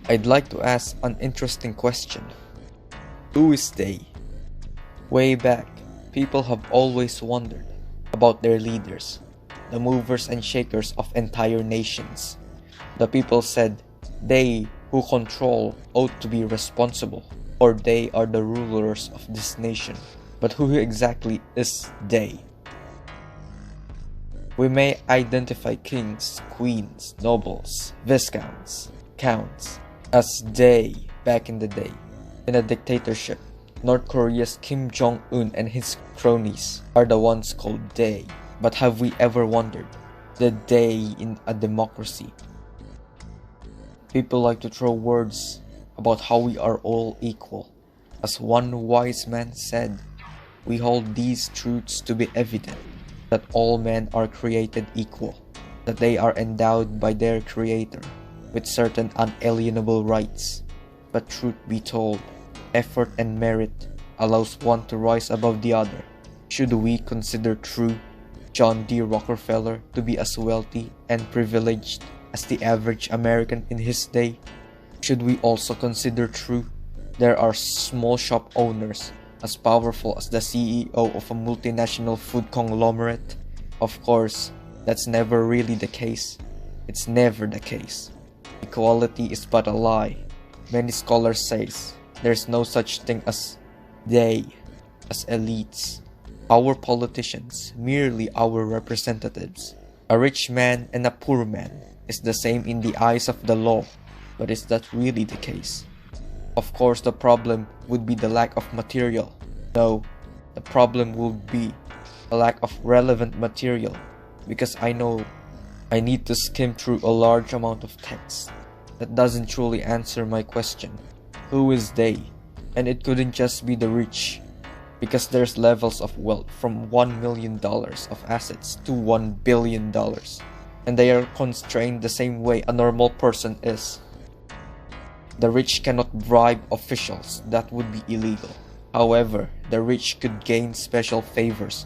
I'd like to ask an interesting question. Who is they? Way back, people have always wondered about their leaders, the movers and shakers of entire nations. The people said they who control ought to be responsible, or they are the rulers of this nation. But who exactly is they? We may identify kings, queens, nobles, viscounts, counts as they back in the day. In a dictatorship, North Korea's Kim Jong-un and his cronies are the ones called they. But have we ever wondered the they in a democracy? People like to throw words about how we are all equal. As one wise man said, we hold these truths to be evident, that all men are created equal, that they are endowed by their Creator with certain unalienable rights. But truth be told, effort and merit allows one to rise above the other. Should we consider true John D. Rockefeller to be as wealthy and privileged as the average American in his day? Should we also consider true there are small shop owners as powerful as the CEO of a multinational food conglomerate? Of course, that's never really the case. It's never the case. Equality is but a lie. Many scholars say there's no such thing as they, as elites. Our politicians, merely our representatives. A rich man and a poor man is the same in the eyes of the law, but is that really the case? Of course, the problem would be the lack of material. No, the problem would be a lack of relevant material, because I know I need to skim through a large amount of text that doesn't truly answer my question. Who is they? And it couldn't just be the rich, because there's levels of wealth from $1 million of assets to $1 billion, and they are constrained the same way a normal person is. The rich cannot bribe officials, that would be illegal. However, the rich could gain special favors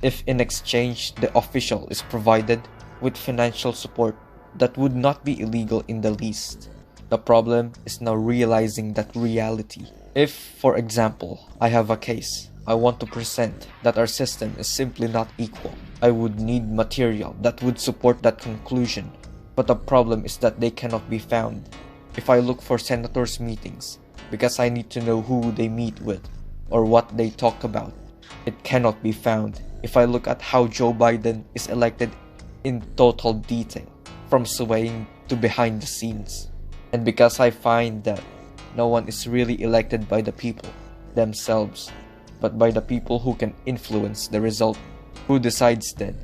if in exchange the official is provided with financial support that would not be illegal in the least. The problem is now realizing that reality. If, for example, I have a case, I want to present that our system is simply not equal, I would need material that would support that conclusion. But the problem is that they cannot be found. If I look for senators' meetings, because I need to know who they meet with, or what they talk about, it cannot be found. If I look at how Joe Biden is elected in total detail, from swaying to behind the scenes, and because I find that no one is really elected by the people themselves, but by the people who can influence the result. Who decides then?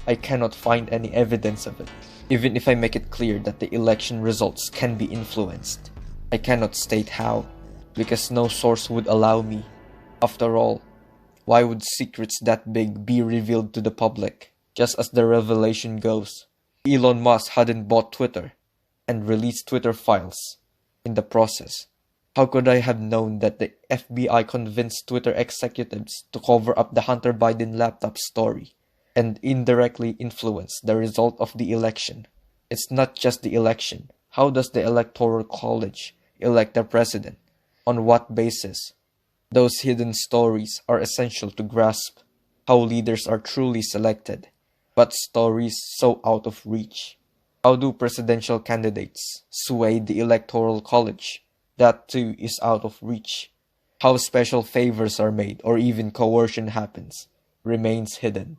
I cannot find any evidence of it. Even if I make it clear that the election results can be influenced, I cannot state how, because no source would allow me. After all, why would secrets that big be revealed to the public? Just as the revelation goes, Elon Musk hadn't bought Twitter and released Twitter files in the process. How could I have known that the FBI convinced Twitter executives to cover up the Hunter Biden laptop story and indirectly influence the result of the election? It's not just the election. How does the Electoral College elect a president? On what basis? Those hidden stories are essential to grasp how leaders are truly selected, but stories so out of reach. How do presidential candidates sway the Electoral College? That too is out of reach. How special favors are made or even coercion happens remains hidden.